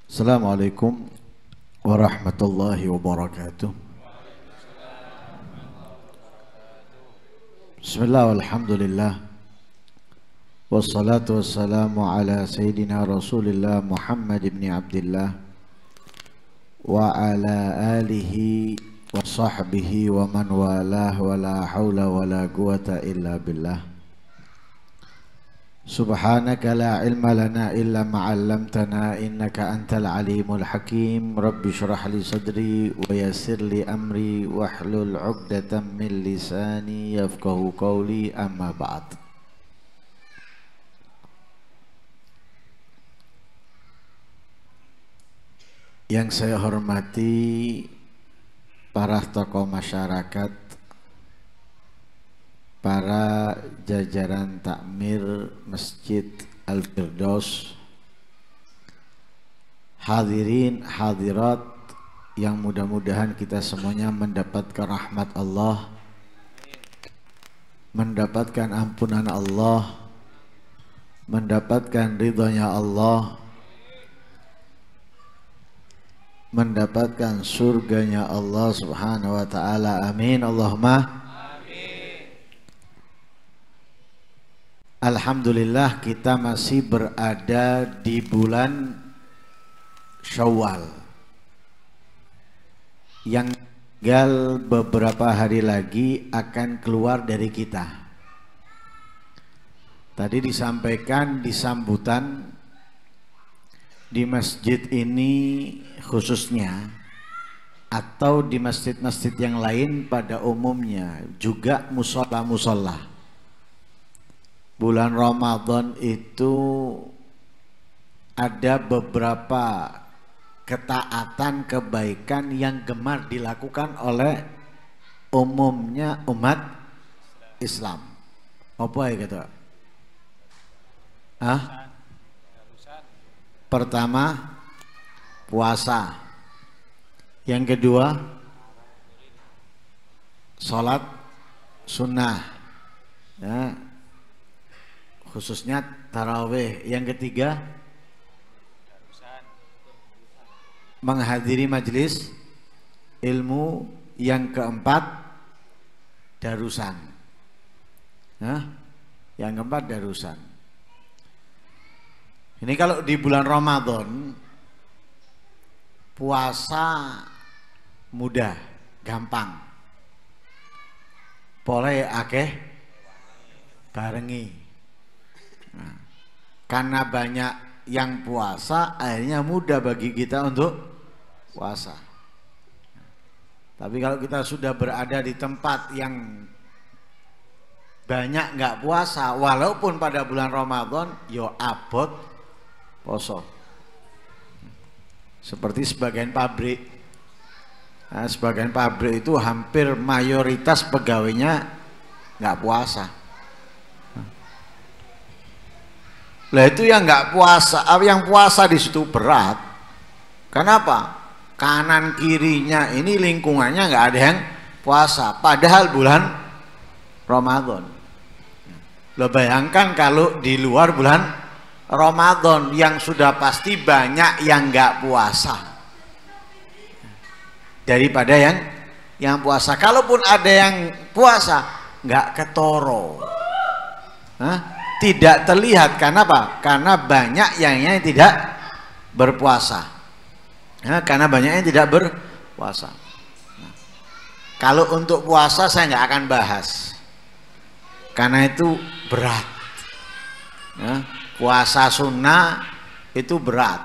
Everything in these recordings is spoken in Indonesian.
Assalamualaikum warahmatullahi wabarakatuh. Bismillah walhamdulillah. Wassalatu wassalamu ala sayyidina Rasulillah Muhammad ibn Abdullah wa ala alihi wa sahbihi wa man walah wa la hawla wa la quwata illa billah. Subhanaka la ilma lana illa ma 'allamtana innaka antal alimul hakim. Rabbi shrah li sadri wa yassir li amri wahlul 'uqdatam min lisani yafqahu qawli, amma ba'd. Yang saya hormati para tokoh masyarakat, para jajaran takmir Masjid Al-Firdaus, hadirin hadirat yang mudah-mudahan kita semuanya mendapatkan rahmat Allah, mendapatkan ampunan Allah, mendapatkan ridhonya Allah, mendapatkan surganya Allah subhanahu wa ta'ala. Amin Allahumma. Alhamdulillah, kita masih berada di bulan Syawal yang tinggal beberapa hari lagi akan keluar dari kita. Tadi disampaikan di sambutan di masjid ini khususnya, atau di masjid-masjid yang lain pada umumnya, juga musola-musola. Bulan Ramadan itu ada beberapa ketaatan, kebaikan yang gemar dilakukan oleh umumnya umat Islam. Apa ya gitu? Pertama, puasa. Yang kedua, sholat sunnah, ya, khususnya tarawih. Yang ketiga, menghadiri majelis ilmu. Yang keempat, darusan. Yang keempat, darusan. Ini kalau di bulan Ramadan, puasa mudah, gampang, boleh akeh barengi. Karena banyak yang puasa, akhirnya mudah bagi kita untuk puasa. Tapi kalau kita sudah berada di tempat yang banyak nggak puasa, walaupun pada bulan Ramadan, yo abot poso. Seperti sebagian pabrik. Nah, sebagian pabrik itu hampir mayoritas pegawainya nggak puasa. Lah itu yang nggak puasa, yang puasa di situ berat. Kenapa? Kanan kirinya ini lingkungannya nggak ada yang puasa, padahal bulan Ramadan. Lo bayangkan kalau di luar bulan Ramadan yang sudah pasti banyak yang nggak puasa daripada yang puasa. Kalaupun ada yang puasa, nggak ketoro. Tidak terlihat. Karena apa? Karena banyak yang tidak berpuasa. Karena banyak yang tidak berpuasa. Kalau untuk puasa saya nggak akan bahas, karena itu berat. Puasa sunnah itu berat.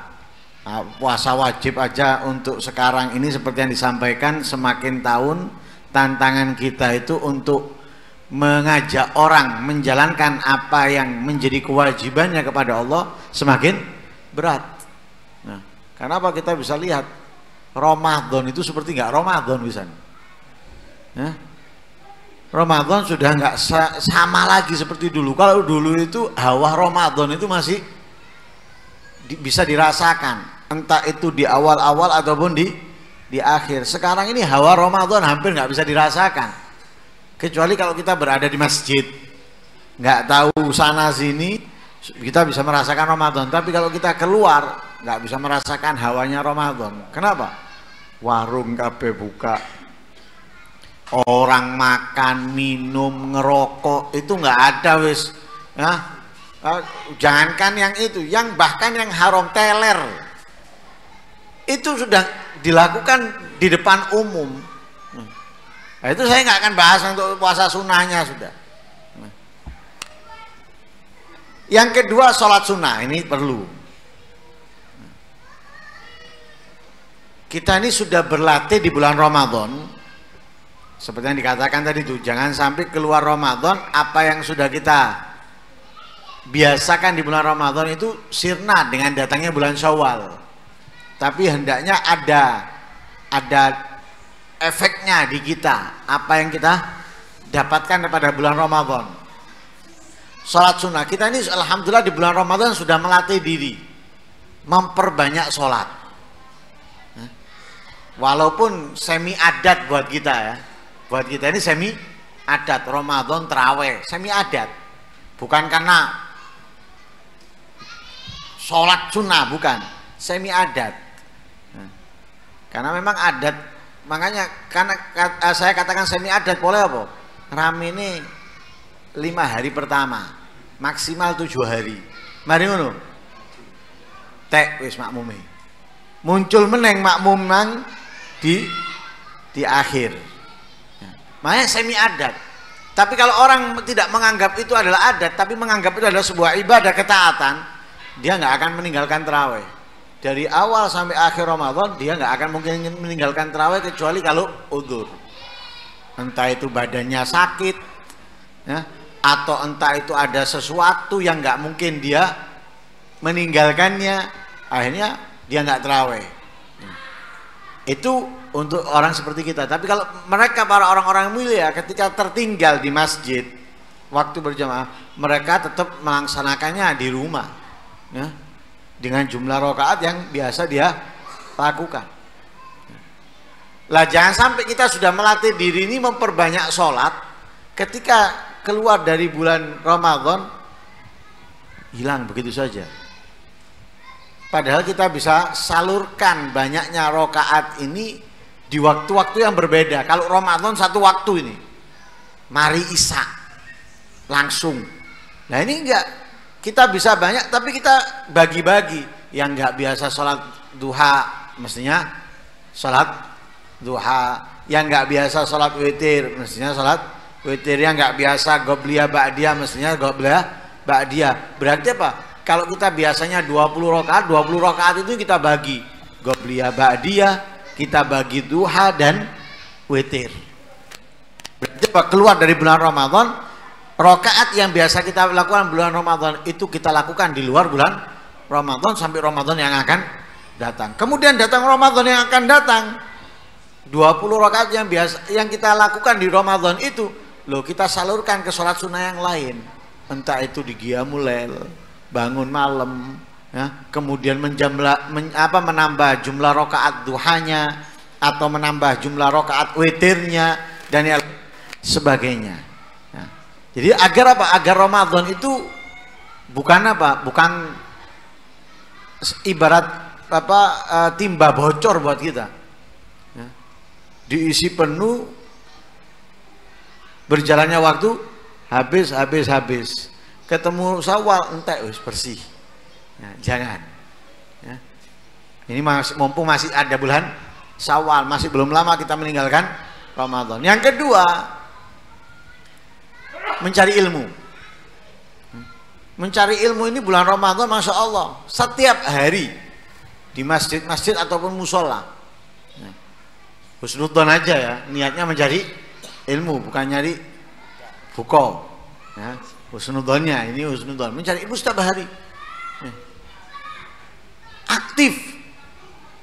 Puasa wajib aja untuk sekarang ini seperti yang disampaikan, semakin tahun tantangan kita itu untuk mengajak orang menjalankan apa yang menjadi kewajibannya kepada Allah semakin berat. Karena apa? Kita bisa lihat Ramadan itu seperti nggak Ramadan bisa. Ramadan sudah nggak sama lagi seperti dulu. Kalau dulu itu hawa Ramadan itu masih bisa dirasakan, entah itu di awal-awal ataupun di akhir. Sekarang ini hawa Ramadan hampir nggak bisa dirasakan. Kecuali kalau kita berada di masjid, nggak tahu sana sini, kita bisa merasakan Ramadan. Tapi kalau kita keluar, nggak bisa merasakan hawanya Ramadan. Kenapa? Warung kabeh buka, orang makan, minum, ngerokok itu nggak ada wis. Ya, jangankan yang itu, yang bahkan yang haram teler itu sudah dilakukan di depan umum. Nah, itu saya nggak akan bahas untuk puasa sunnahnya sudah. Yang kedua, sholat sunnah ini perlu. Kita ini sudah berlatih di bulan Ramadan, seperti yang dikatakan tadi itu, jangan sampai keluar Ramadan apa yang sudah kita biasakan di bulan Ramadan itu sirna dengan datangnya bulan Syawal. Tapi hendaknya ada efeknya di kita, apa yang kita dapatkan pada bulan Ramadan. Sholat sunnah kita ini alhamdulillah di bulan Ramadan sudah melatih diri memperbanyak sholat, walaupun semi adat buat kita ya. Buat kita ini semi adat, Ramadan terawih semi adat, bukan karena sholat sunnah, bukan, semi adat. Karena memang adat, makanya karena saya katakan semi adat. Boleh apa? Rame ini 5 hari pertama, maksimal 7 hari. Mari ngono. Tek wis makmume. Muncul meneng makmum nang di akhir. Makanya semi adat. Tapi kalau orang tidak menganggap itu adalah adat, tapi menganggap itu adalah sebuah ibadah ketaatan, dia nggak akan meninggalkan tarawih. Dari awal sampai akhir Ramadan dia nggak akan mungkin meninggalkan tarawih kecuali kalau udzur. Entah itu badannya sakit, ya, atau entah itu ada sesuatu yang nggak mungkin dia meninggalkannya, akhirnya dia nggak tarawih. Itu untuk orang seperti kita. Tapi kalau mereka para orang-orang mulia ketika tertinggal di masjid waktu berjamaah, mereka tetap melaksanakannya di rumah, ya, dengan jumlah rakaat yang biasa dia lakukan. Lah jangan sampai kita sudah melatih diri ini memperbanyak sholat, ketika keluar dari bulan Ramadan hilang begitu saja. Padahal kita bisa salurkan banyaknya rakaat ini di waktu-waktu yang berbeda. Kalau Ramadan satu waktu ini, mari Isya langsung. Nah ini enggak, kita bisa banyak tapi kita bagi-bagi. Yang enggak biasa sholat duha mestinya sholat duha, yang enggak biasa sholat witir mestinya sholat witir, yang enggak biasa qobliyah ba'diyah mestinya qobliyah ba'diyah. Berarti apa? Kalau kita biasanya 20 rakaat itu kita bagi qobliyah ba'diyah, kita bagi duha dan witir. Berarti apa? Keluar dari bulan Ramadan, rakaat yang biasa kita lakukan bulan Ramadan itu kita lakukan di luar bulan Ramadan sampai Ramadan yang akan datang. Kemudian datang Ramadan yang akan datang, 20 rakaat yang biasa yang kita lakukan di Ramadan itu loh kita salurkan ke sholat sunnah yang lain. Entah itu di qiyamul lail, bangun malam, ya, kemudian menambah jumlah rakaat duhanya atau menambah jumlah rakaat witirnya dan yang sebagainya. Ya. Jadi agar apa? Agar Ramadan itu bukan apa? Bukan ibarat apa timba bocor buat kita. Ya. Diisi penuh, berjalannya waktu habis. Ketemu Syawal entek wis bersih. Ya, jangan. Ya. Ini mumpung masih ada bulan Syawal, masih belum lama kita meninggalkan Ramadan. Yang kedua, mencari ilmu. Mencari ilmu ini bulan Ramadan, masya Allah, setiap hari di masjid-masjid ataupun musola. Ya. Husnudzon aja ya, niatnya mencari ilmu, bukan nyari buko. Ya. Husnudzonnya ini husnudzon, mencari ilmu setiap hari. Ya. Aktif,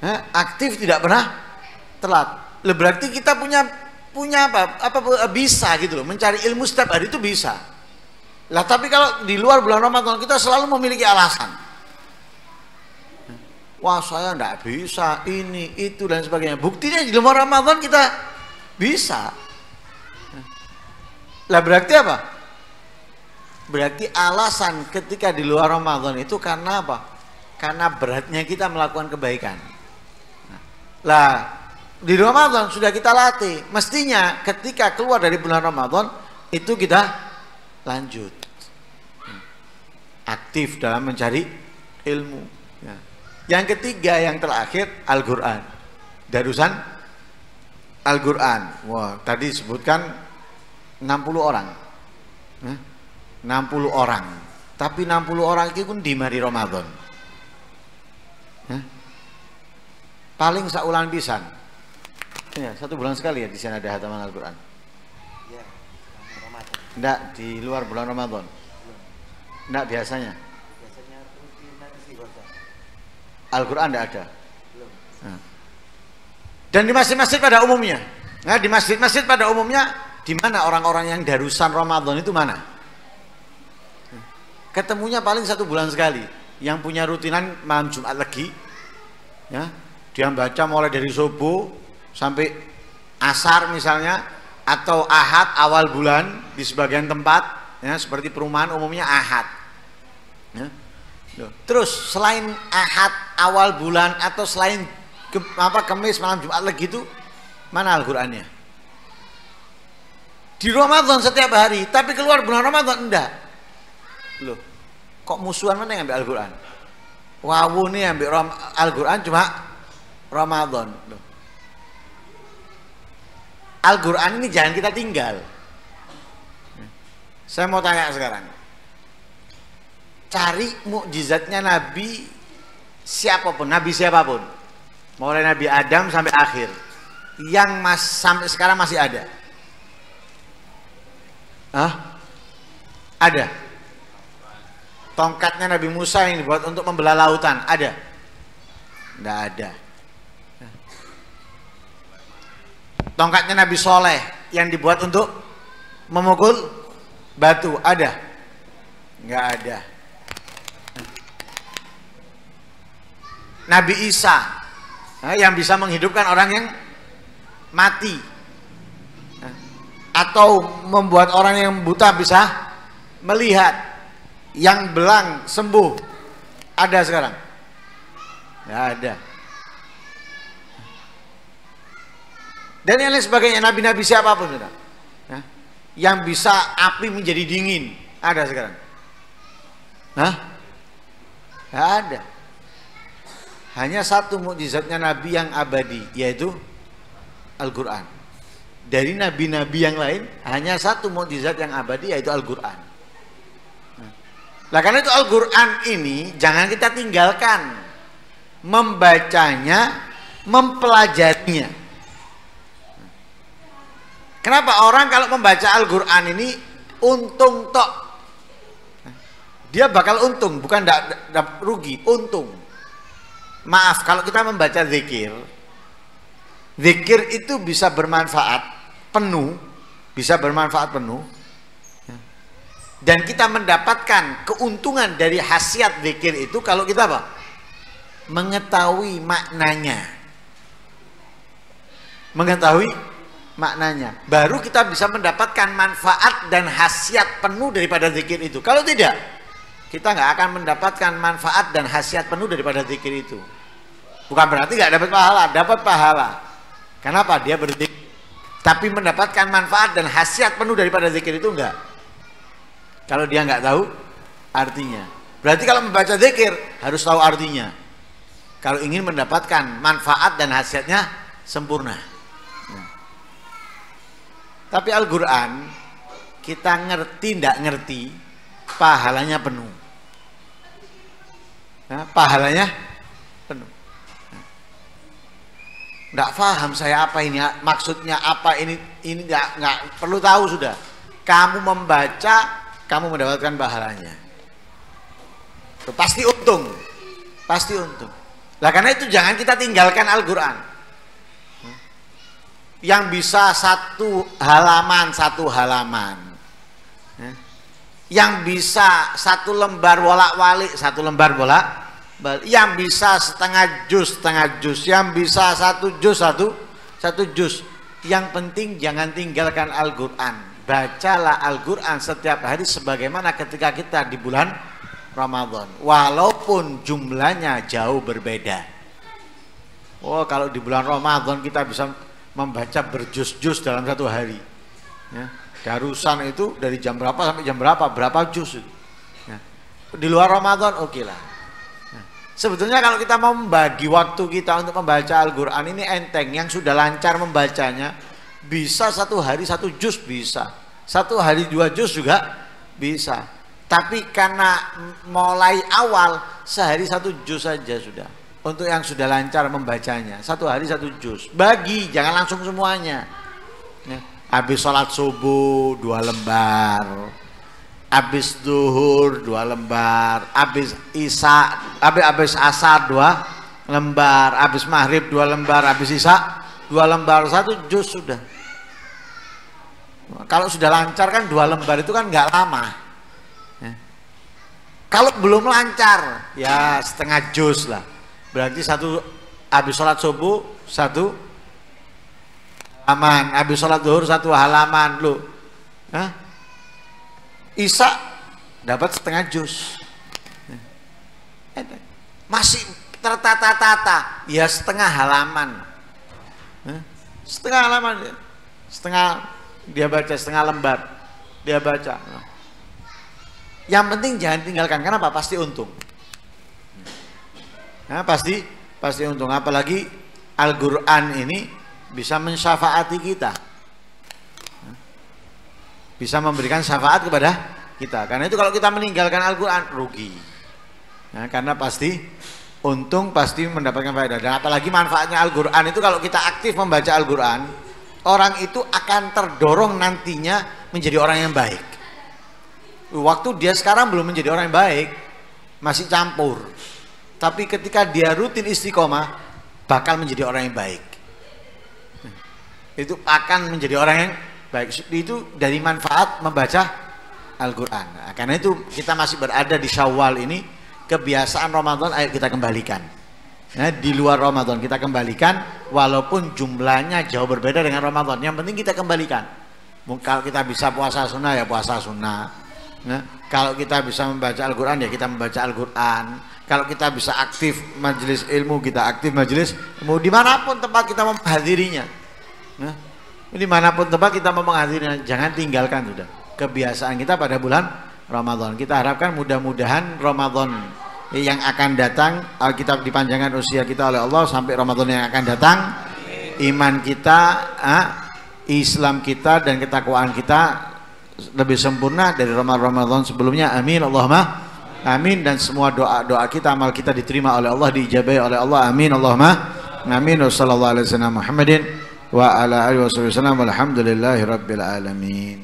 ya, aktif tidak pernah telat. Berarti kita punya apa bisa gitu loh, mencari ilmu setiap hari itu bisa. Lah tapi kalau di luar bulan Ramadan kita selalu memiliki alasan. Wah saya enggak bisa ini itu dan sebagainya. Buktinya di luar Ramadan kita bisa. Lah berarti apa? Berarti alasan ketika di luar Ramadan itu karena apa? Karena beratnya kita melakukan kebaikan. Lah, di Ramadan sudah kita latih. Mestinya ketika keluar dari bulan Ramadan itu kita lanjut aktif dalam mencari ilmu. Yang ketiga, yang terakhir, Al-Quran. Darusan Al-Quran. Wah, tadi sebutkan 60 orang. 60 orang. Tapi 60 orang itu pun di mari Ramadan. Paling saulan pisan. Ya, 1 bulan sekali ya di sana ada hataman Al-Quran. Ya, Ramadan. Enggak, di luar bulan Ramadan. Enggak biasanya. Biasanya Al-Quran enggak ada. Nah. Dan di masjid-masjid pada umumnya. Nah, di masjid-masjid pada umumnya di mana orang-orang yang darusan Ramadan itu mana? Ketemunya paling 1 bulan sekali. Yang punya rutinan malam Jumat Legi, ya, dia baca mulai dari subuh sampai asar misalnya, atau ahad awal bulan di sebagian tempat, ya, seperti perumahan umumnya ahad. Ya. Terus selain ahad awal bulan atau selain Kamis malam Jumat Legi itu mana Al-Qur'annya? Di Ramadan setiap hari, tapi keluar bulan Ramadan enggak. Loh, kok musuhan mana yang ambil Al-Quran? Wawu nih ambil Al-Quran cuma Ramadan. Loh. Al-Quran ini jangan kita tinggal. Saya mau tanya sekarang, cari mukjizatnya Nabi siapapun, Nabi siapapun, mulai Nabi Adam sampai akhir, yang sampai sekarang masih ada. Ada. Tongkatnya Nabi Musa yang dibuat untuk membelah lautan, ada? Tidak ada. Tongkatnya Nabi Soleh yang dibuat untuk memukul batu, ada? Nggak ada. Nabi Isa yang bisa menghidupkan orang yang mati, atau membuat orang yang buta bisa melihat, yang belang sembuh, ada sekarang? Nggak ada. Dan yang lain sebagainya, nabi-nabi siapapun sudah, ya, yang bisa api menjadi dingin, ada sekarang? Nggak ada. Hanya satu mukjizatnya Nabi yang abadi, yaitu Al-Quran. Dari nabi-nabi yang lain hanya satu mukjizat yang abadi, yaitu Al-Quran. Nah, karena itu Al-Quran ini jangan kita tinggalkan, membacanya, mempelajarinya. Kenapa orang kalau membaca Al-Quran ini untung tok? Dia bakal untung, bukan rugi, untung. Maaf, kalau kita membaca zikir, zikir itu bisa bermanfaat penuh, dan kita mendapatkan keuntungan dari khasiat zikir itu kalau kita apa? Mengetahui maknanya. Baru kita bisa mendapatkan manfaat dan khasiat penuh daripada zikir itu. Kalau tidak, kita nggak akan mendapatkan manfaat dan khasiat penuh daripada zikir itu. Bukan berarti nggak dapat pahala, dapat pahala. Kenapa? Dia berzikir, tapi mendapatkan manfaat dan khasiat penuh daripada zikir itu enggak. Kalau dia nggak tahu artinya, berarti kalau membaca zikir harus tahu artinya. Kalau ingin mendapatkan manfaat dan khasiatnya sempurna. Tapi Al-Quran kita ngerti ndak ngerti, pahalanya penuh. Pahalanya penuh. Nggak paham saya apa ini, maksudnya apa ini nggak perlu tahu sudah. Kamu membaca, kamu mendapatkan pahalanya. Pasti untung. Lah karena itu jangan kita tinggalkan Al-Quran. Yang bisa satu halaman, yang bisa satu lembar bolak-balik, yang bisa setengah juz, yang bisa satu juz. Yang penting jangan tinggalkan Al-Quran. Bacalah Al-Quran setiap hari sebagaimana ketika kita di bulan Ramadan, walaupun jumlahnya jauh berbeda. Oh, kalau di bulan Ramadan kita bisa membaca berjus-jus dalam satu hari. Ya, darusan itu dari jam berapa sampai jam berapa jus itu. Ya. Di luar Ramadan oke lah. Ya. Sebetulnya kalau kita mau membagi waktu kita untuk membaca Al-Quran ini enteng, yang sudah lancar membacanya bisa satu hari satu jus bisa, satu hari 2 jus juga bisa. Tapi karena mulai awal sehari 1 jus saja sudah. Untuk yang sudah lancar membacanya, satu hari 1 jus. Bagi, jangan langsung semuanya. Ya. Habis sholat subuh 2 lembar, habis duhur 2 lembar, habis isya, habis asar 2 lembar, habis maghrib 2 lembar, habis isya 2 lembar, 1 jus sudah. Kalau sudah lancar kan 2 lembar itu kan nggak lama. Ya. Kalau belum lancar, ya setengah jus lah. Berarti habis sholat subuh 1 halaman, habis sholat zuhur 1 halaman lu. Hah? Isya dapat setengah jus. Masih tertata-tata, ya setengah halaman. Setengah halaman, setengah dia baca, setengah lembar dia baca. Yang penting jangan tinggalkan, karena apa? Pasti untung. Nah, pasti untung, apalagi Al-Quran ini bisa mensyafaati kita, bisa memberikan syafaat kepada kita. Karena itu kalau kita meninggalkan Al-Quran rugi. Nah, karena pasti untung, pasti mendapatkan faedah. Dan apalagi manfaatnya Al-Quran itu, kalau kita aktif membaca Al-Quran, orang itu akan terdorong nantinya menjadi orang yang baik. Waktu dia sekarang belum menjadi orang yang baik, masih campur. Tapi ketika dia rutin istiqomah, bakal menjadi orang yang baik. Itu akan menjadi orang yang baik. Itu dari manfaat membaca Al-Quran. Nah, karena itu kita masih berada di Syawal ini, kebiasaan Ramadan ayo kita kembalikan. Nah, di luar Ramadan kita kembalikan, walaupun jumlahnya jauh berbeda dengan Ramadan. Yang penting kita kembalikan. Kalau kita bisa puasa sunnah ya puasa sunnah. Nah, kalau kita bisa membaca Al-Quran ya kita membaca Al-Quran. Kalau kita bisa aktif majelis ilmu, kita aktif majelis ilmu dimanapun tempat kita menghadirinya. Nah, dimanapun tempat kita menghadirinya, jangan tinggalkan sudah kebiasaan kita pada bulan Ramadan. Kita harapkan mudah-mudahan Ramadan yang akan datang, kita dipanjangkan usia kita oleh Allah sampai Ramadan yang akan datang, iman kita, Islam kita dan ketakwaan kita lebih sempurna dari Ramadan sebelumnya. Amin Allahumma amin. Dan semua doa-doa kita, amal kita diterima oleh Allah, diijabahi oleh Allah. Amin Allahumma amin. Wassallallahu alaihi wasallam Muhammadin wa ala alihi wasallam. Alhamdulillahi rabbil alamin.